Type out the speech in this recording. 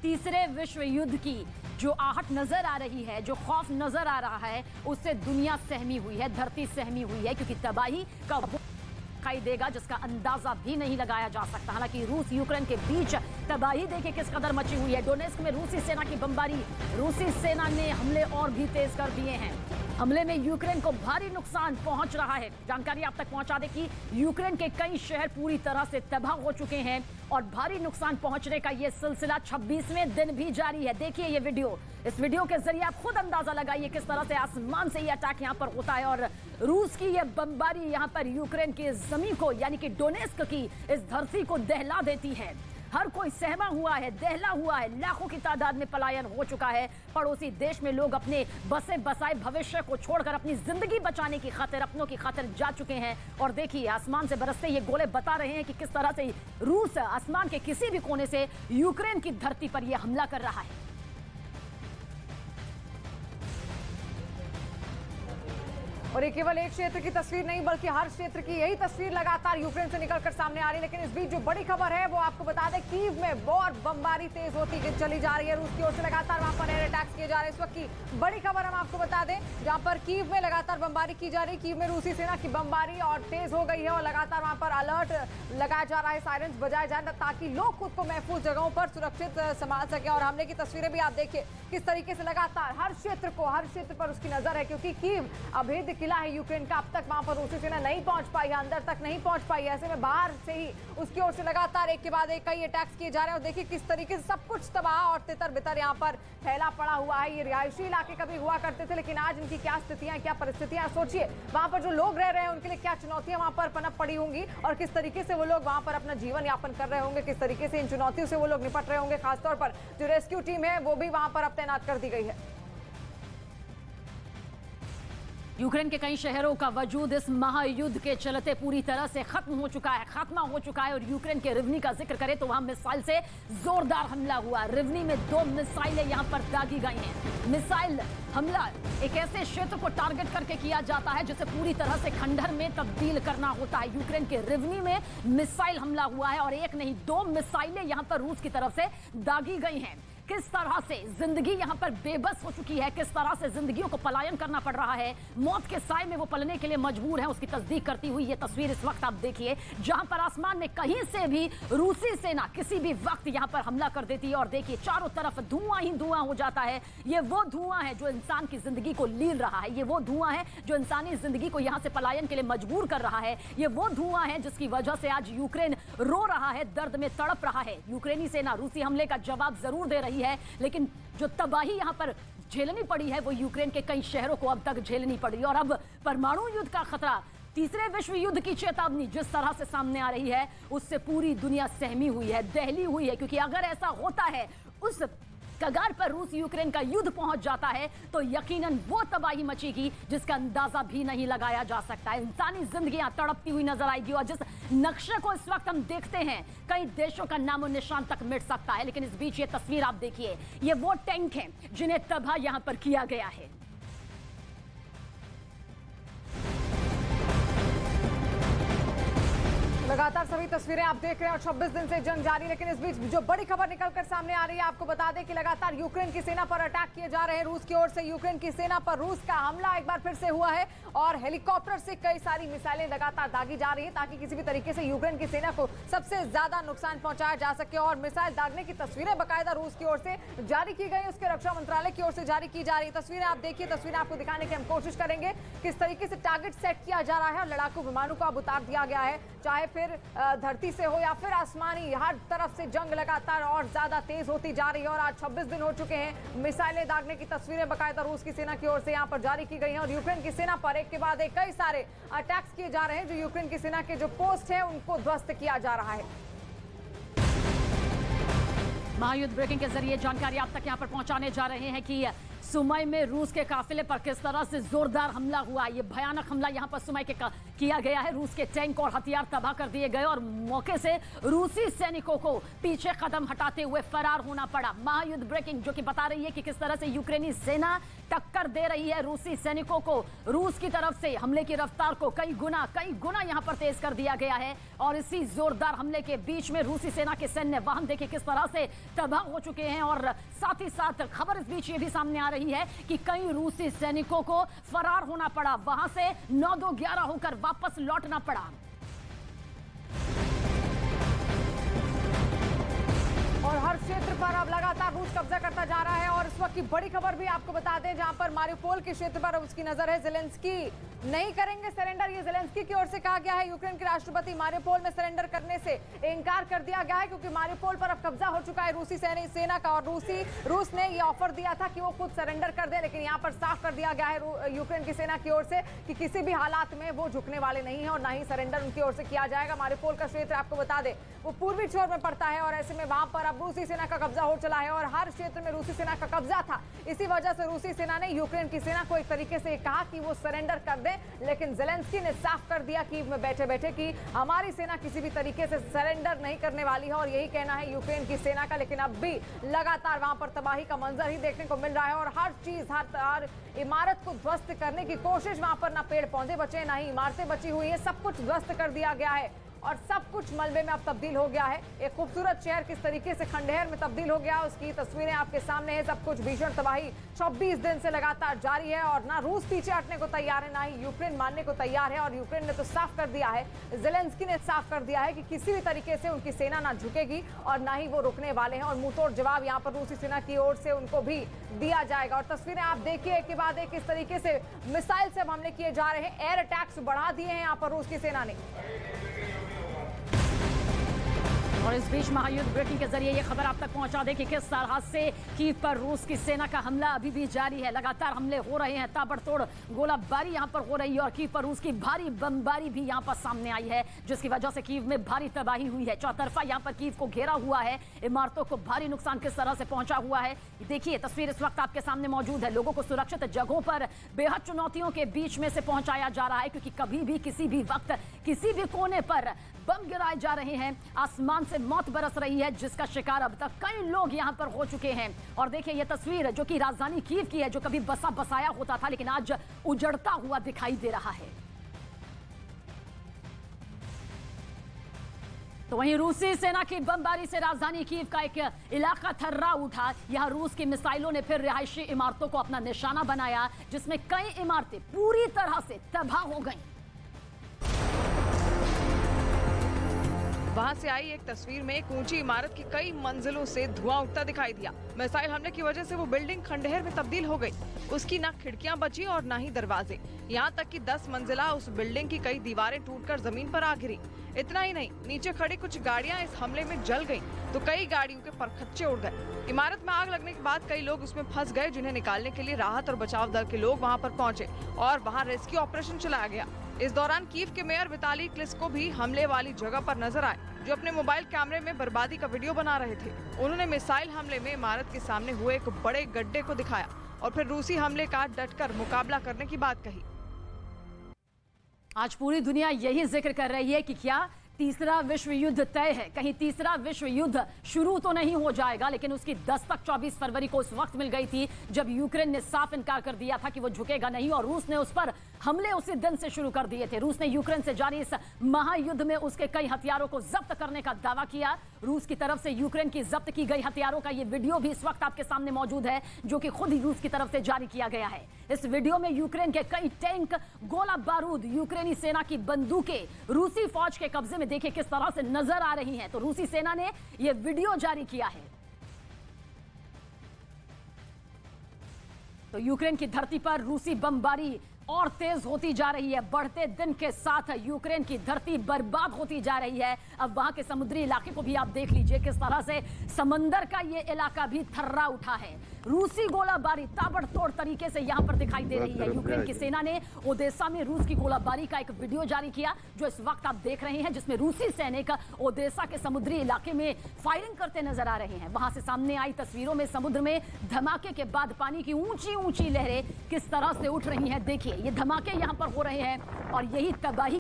तीसरे विश्व युद्ध की जो आहट नजर आ रही है, जो खौफ नजर आ रहा है, उससे दुनिया सहमी हुई है, धरती सहमी हुई है, क्योंकि तबाही का दिखाई देगा जिसका अंदाजा भी नहीं लगाया जा सकता। हालांकि रूस यूक्रेन के बीच तबाही देखिए किस कदर मची हुई है। डोनेस्क में रूसी सेना की बमबारी, रूसी सेना ने हमले और भी तेज कर दिए हैं। हमले में यूक्रेन को भारी नुकसान पहुंच रहा है। जानकारी आप तक पहुंचा दें कि यूक्रेन के कई शहर पूरी तरह से तबाह हो चुके हैं और भारी नुकसान पहुंचने का यह सिलसिला 26वें दिन भी जारी है। देखिए ये वीडियो, इस वीडियो के जरिए आप खुद अंदाजा लगाइए किस तरह से आसमान से ये अटैक यहां पर होता है और रूस की यह बमबारी यहां पर यूक्रेन की जमीन को, यानी कि डोनेस्क की इस धरती को दहला देती है। हर कोई सहमा हुआ है, दहला हुआ है, लाखों की तादाद में पलायन हो चुका है। पड़ोसी देश में लोग अपने बसे बसाए भविष्य को छोड़कर अपनी जिंदगी बचाने की खातिर, अपनों की खातिर जा चुके हैं। और देखिए आसमान से बरसते ये गोले बता रहे हैं कि किस तरह से रूस आसमान के किसी भी कोने से यूक्रेन की धरती पर यह हमला कर रहा है। और ये केवल एक क्षेत्र की तस्वीर नहीं बल्कि हर क्षेत्र की यही तस्वीर लगातार यूक्रेन से निकलकर सामने आ रही है। लेकिन इस बीच जो बड़ी खबर है वो आपको बता दें, कीव में और बमबारी तेज होती चली जा रही है। रूस की ओर से लगातार वहां पर एयर अटैक्स किए जा रहे हैं। इस वक्त की बड़ी खबर हम आपको बता दें, जहां पर कीव में लगातार बमबारी की जा रही है। कीव में रूसी सेना की बमबारी और तेज हो गई है और लगातार वहां पर अलर्ट लगाया जा रहा है, सायरन्स बजाए जा रहे हैं ताकि लोग खुद को महफूज जगहों पर सुरक्षित संभाल सके। और हमले की तस्वीरें भी आप देखिए किस तरीके से लगातार हर क्षेत्र पर उसकी नजर है, क्योंकि कीव अभेद्य किला है यूक्रेन का। अब तक वहां पर रूसी सेना नहीं पहुंच पाई है, अंदर तक नहीं पहुंच पाई है। ऐसे में बाहर से ही उसकी ओर से लगातार एक के बाद एक कई अटैक्स किए जा रहे हैं। और देखिए किस तरीके से सब कुछ तबाह और तितर बितर यहाँ पर फैला पड़ा हुआ है। ये रिहायशी इलाके कभी हुआ करते थे, लेकिन आज इनकी क्या स्थितियां, क्या परिस्थितियां, सोचिए वहां पर जो लोग रह रहे हैं उनके लिए क्या चुनौतियां वहां पर पनप पड़ी होंगी और किस तरीके से वो लोग वहां पर अपना जीवन यापन कर रहे होंगे, किस तरीके से इन चुनौतियों से वो लोग निपट रहे होंगे। खासतौर पर जो रेस्क्यू टीम है वो भी वहां पर अब तैनात कर दी गई है। यूक्रेन के कई शहरों का वजूद इस महायुद्ध के चलते पूरी तरह से खत्म हो चुका है, खात्मा हो चुका है। और यूक्रेन के रिवनी का जिक्र करें तो वहां मिसाइल से जोरदार हमला हुआ। रिवनी में 2 मिसाइलें यहां पर दागी गई हैं। मिसाइल हमला एक ऐसे क्षेत्र को टारगेट करके किया जाता है जिसे पूरी तरह से खंडहर में तब्दील करना होता है। यूक्रेन के रिवनी में मिसाइल हमला हुआ है और एक नहीं 2 मिसाइलें यहां पर रूस की तरफ से दागी गई हैं। किस तरह से जिंदगी यहां पर बेबस हो चुकी है, किस तरह से जिंदगियों को पलायन करना पड़ रहा है, मौत के साए में वो पलने के लिए मजबूर हैं, उसकी तस्दीक करती हुई ये तस्वीर इस वक्त आप देखिए, जहां पर आसमान में कहीं से भी रूसी सेना किसी भी वक्त यहां पर हमला कर देती है। और देखिए चारों तरफ धुआं ही धुआं हो जाता है। ये वो धुआं है जो इंसान की जिंदगी को लील रहा है, ये वो धुआं है जो इंसानी जिंदगी को यहां से पलायन के लिए मजबूर कर रहा है। ये वो धुआं है जिसकी वजह से आज यूक्रेन रो रहा है, दर्द में तड़प रहा है। यूक्रेनी सेना रूसी हमले का जवाब जरूर दे रही है, लेकिन जो तबाही यहां पर झेलनी पड़ी है वो यूक्रेन के कई शहरों को अब तक झेलनी पड़ी। और अब परमाणु युद्ध का खतरा, तीसरे विश्व युद्ध की चेतावनी जिस तरह से सामने आ रही है उससे पूरी दुनिया सहमी हुई है, दहली हुई है। क्योंकि अगर ऐसा होता है, उस कगार पर रूस यूक्रेन का युद्ध पहुंच जाता है तो यकीनन वो तबाही मचेगी जिसका अंदाजा भी नहीं लगाया जा सकता है। इंसानी जिंदगियां तड़पती हुई नजर आएगी और जिस नक्शे को इस वक्त हम देखते हैं कई देशों का नामो निशान तक मिट सकता है। लेकिन इस बीच ये तस्वीर आप देखिए, ये वो टैंक हैं जिन्हें तबाह यहां पर किया गया है। लगातार सभी तस्वीरें आप देख रहे हैं और 26 दिन से जंग जारी। लेकिन इस बीच जो बड़ी खबर निकलकर सामने आ रही है, आपको बता दें कि लगातार यूक्रेन की सेना पर अटैक किए जा रहे हैं रूस की ओर से। यूक्रेन की सेना पर रूस का हमला एक बार फिर से हुआ है और हेलीकॉप्टर से कई सारी मिसाइलें लगातार दागी जा रही है ताकि किसी भी तरीके से यूक्रेन की सेना को सबसे ज्यादा नुकसान पहुंचाया जा सके। और मिसाइल दागने की तस्वीरें बाकायदा रूस की ओर से जारी की गई, उसके रक्षा मंत्रालय की ओर से जारी की जा रही तस्वीरें आप देखिए। तस्वीरें आपको दिखाने की हम कोशिश करेंगे किस तरीके से टारगेट सेट किया जा रहा है और लड़ाकू विमानों को अब उतार दिया गया है, चाहे फिर धरती से हो या फिर आसमानी, हर तरफ से जंग लगातार और ज्यादा तेज होती जा रही है। और आज 26 दिन हो चुके हैं। मिसाइलें दागने की तस्वीरें बाकायदा रूस की सेना की ओर से यहां पर जारी की गई हैं और यूक्रेन की सेना पर एक के बाद एक कई सारे अटैक्स किए जा रहे हैं। जो यूक्रेन की सेना के जो पोस्ट है उनको ध्वस्त किया जा रहा है। महायुद्ध ब्रेकिंग के जरिए जानकारी आप तक यहां पर पहुंचाने जा रहे हैं कि सुमई में रूस के काफिले पर किस तरह से जोरदार हमला हुआ। ये भयानक हमला यहां पर सुमई के किया गया है। रूस के टैंक और हथियार तबाह कर दिए गए और मौके से रूसी सैनिकों को पीछे कदम हटाते हुए फरार होना पड़ा। महायुद्ध ब्रेकिंग जो कि बता रही है कि किस तरह से यूक्रेनी सेना टक्कर दे रही है रूसी सैनिकों को। रूस की तरफ से हमले की रफ्तार को कई गुना यहां पर तेज कर दिया गया है और इसी जोरदार हमले के बीच में रूसी सेना के सैन्य वाहन देखिए किस तरह से तबाह हो चुके हैं। और साथ ही साथ खबर इस बीच ये भी सामने आ रही है कि कई रूसी सैनिकों को फरार होना पड़ा, वहां से 9-2-11 होकर वापस लौटना पड़ा। और हर क्षेत्र पर अब लगातार रूस कब्जा करता जा रहा है। और इस वक्त की बड़ी खबर भी आपको बता दें, जहां पर मारियोपोल के क्षेत्र पर उसकी नजर है। जेलेंस्की नहीं करेंगे सरेंडर, ये जेलेंस्की की ओर से कहा गया है। यूक्रेन के राष्ट्रपति मारियोपोल में सरेंडर करने से इनकार कर दिया गया है क्योंकि मारियोपोल पर अब कब्जा हो चुका है रूसी सेना का। और रूस ने ये ऑफर दिया था कि वो खुद सरेंडर कर दे, लेकिन यहाँ पर साफ कर दिया गया है यूक्रेन की सेना की ओर से कि किसी भी हालात में वो झुकने वाले नहीं है और ना ही सरेंडर उनकी ओर से किया जाएगा। मारियोपोल का क्षेत्र आपको बता दें वो पूर्वी छोर में पड़ता है और ऐसे में वहां पर अब रूसी सेना का कब्जा हो चला है और हर क्षेत्र में रूसी सेना का कब्जा था। इसी वजह से रूसी सेना ने यूक्रेन की सेना को एक तरीके से कहा कि वो सरेंडर कर दे, लेकिन जेलेंस्की ने साफ कर दिया कीव में बैठे बैठे कि हमारी सेना किसी भी तरीके से सरेंडर नहीं करने वाली है और यही कहना है यूक्रेन की सेना का। लेकिन अब भी लगातार वहां पर तबाही का मंजर ही देखने को मिल रहा है और हर चीज हर इमारत को ध्वस्त करने की कोशिश, वहां पर ना पेड़ पौधे बचे ना ही इमारतें बची हुई है, सब कुछ ध्वस्त कर दिया गया है और सब कुछ मलबे में अब तब्दील हो गया है। एक खूबसूरत शहर किस तरीके से खंडहर में तब्दील हो गया, उसकी तस्वीरें आपके सामने है। सब कुछ भीषण तबाही 26 दिन से लगातार जारी है और ना रूस पीछे हटने को तैयार है, ना ही यूक्रेन मानने को तैयार है। और यूक्रेन ने तो साफ कर दिया है, जेलेंस्की ने साफ कर दिया है कि किसी भी तरीके से उनकी सेना ना झुकेगी और ना ही वो रुकने वाले हैं। और मुंहतोड़ जवाब यहाँ पर रूसी सेना की ओर से उनको भी दिया जाएगा। और तस्वीरें आप देखिए एक के बाद एक किस तरीके से मिसाइल से हमले किए जा रहे हैं। एयर अटैक्स बढ़ा दिए हैं यहाँ पर रूस की सेना ने। और इस बीच महायुद्ध ब्रेकिंग के जरिए ये खबर आप तक पहुंचा दें कि किस तरह से कीव पर रूस की सेना का हमला अभी भी जारी है। लगातार हमले हो रहे हैं, ताबड़तोड़ गोलाबारी यहां पर हो रही है और कीव पर रूस की भारी बमबारी भी यहां पर सामने आई है, जिसकी वजह से कीव में भारी तबाही हुई है। चौतरफा यहां पर कीव को घेरा हुआ है, इमारतों को भारी नुकसान किस तरह से पहुंचा हुआ है देखिए तस्वीर इस वक्त आपके सामने मौजूद है। लोगों को सुरक्षित जगहों पर बेहद चुनौतियों के बीच में से पहुंचाया जा रहा है क्योंकि कभी भी किसी भी वक्त किसी भी कोने पर बम गिराए जा रहे हैं। आसमान से मौत बरस रही है जिसका शिकार अब तक कई लोग यहां पर हो चुके हैं। और देखिए ये तस्वीर जो कि राजधानी कीव की है, जो कभी बसा बसाया होता था लेकिन आज उजड़ता हुआ दिखाई दे रहा है। तो वहीं रूसी सेना की बमबारी से राजधानी कीव का एक इलाका थर्रा उठा। यहां रूस की मिसाइलों ने फिर रिहायशी इमारतों को अपना निशाना बनाया, जिसमें कई इमारतें पूरी तरह से तबाह हो गईं। वहां से आई एक तस्वीर में एक ऊंची इमारत की कई मंजिलों से धुआं उठता दिखाई दिया। मिसाइल हमले की वजह से वो बिल्डिंग खंडहर में तब्दील हो गई। उसकी ना खिड़कियां बची और ना ही दरवाजे। यहाँ तक कि 10 मंजिला उस बिल्डिंग की कई दीवारें टूटकर जमीन पर आ गिरी। इतना ही नहीं, नीचे खड़ी कुछ गाड़ियां इस हमले में जल गईं, तो कई गाड़ियों के परखच्चे उड़ गए। इमारत में आग लगने के बाद कई लोग उसमें फंस गए, जिन्हें निकालने के लिए राहत और बचाव दल के लोग वहां पर पहुंचे और वहां रेस्क्यू ऑपरेशन चलाया गया। इस दौरान कीव के मेयर विताली क्लिस्को भी हमले वाली जगह पर नजर आए, जो अपने मोबाइल कैमरे में बर्बादी का वीडियो बना रहे थे। उन्होंने मिसाइल हमले में इमारत के सामने हुए एक बड़े गड्ढे को दिखाया और फिर रूसी हमले का डटकर मुकाबला करने की बात कही। आज पूरी दुनिया यही जिक्र कर रही है कि क्या तीसरा विश्व युद्ध तय है। कहीं तीसरा विश्व युद्ध शुरू तो नहीं हो जाएगा, लेकिन उसकी दस्तक 24 फरवरी को उस वक्त मिल गई थी जब यूक्रेन ने साफ इनकार कर दिया था कि वो झुकेगा नहीं और रूस ने उस पर हमले उसी दिन से शुरू कर दिए थे। रूस ने यूक्रेन से जारी इस महायुद्ध में उसके कई हथियारों को जब्त करने का दावा किया। रूस की तरफ से यूक्रेन की जब्त की गई हथियारों का ये वीडियो भी इस वक्त आपके सामने मौजूद है, जो कि खुद रूस की तरफ से जारी किया गया है। इस वीडियो में यूक्रेन के कई टैंक, गोला बारूद, यूक्रेनी सेना की बंदूकें रूसी फौज के कब्जे में देखिए किस तरह से नजर आ रही हैं। तो रूसी सेना ने यह वीडियो जारी किया है। तो यूक्रेन की धरती पर रूसी बमबारी और तेज होती जा रही है। बढ़ते दिन के साथ यूक्रेन की धरती बर्बाद होती जा रही है। अब वहां के समुद्री इलाके को भी आप देख लीजिए किस तरह से समंदर का ये इलाका भी थर्रा उठा है। रूसी गोलाबारी ताबड़तोड़ तरीके से यहां पर दिखाई दे रही है। यूक्रेन की सेना ने ओदेसा में रूस की गोलाबारी का एक वीडियो जारी किया जो इस वक्त आप देख रहे हैं, जिसमें रूसी सैनिक ओदेसा के समुद्री इलाके में फायरिंग करते नजर आ रहे हैं। वहां से सामने आई तस्वीरों में समुद्र में धमाके के बाद पानी की ऊंची ऊंची लहरें किस तरह से उठ रही हैं। देखिए ये धमाके यहां पर हो रहे हैं और यही तबाही